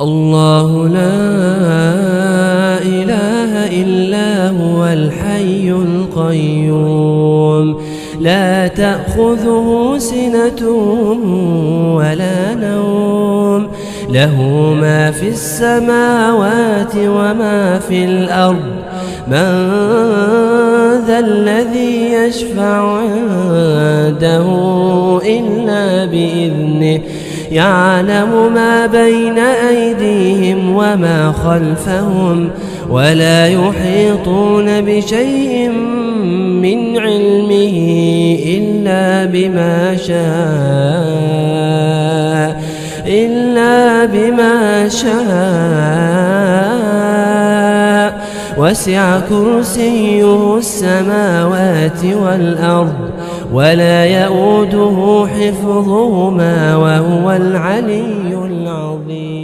الله لا إله إلا هو الحي القيوم لا تأخذه سنة ولا نوم له ما في السماوات وما في الأرض من ذا الذي يشفع عنده إلا بإذنه يعلم ما بين أيديهم وما خلفهم ولا يحيطون بشيء من علمه إلا بما شاء وسع كرسيه السماوات والأرض ولا يؤوده حفظهما وهو العلي العظيم.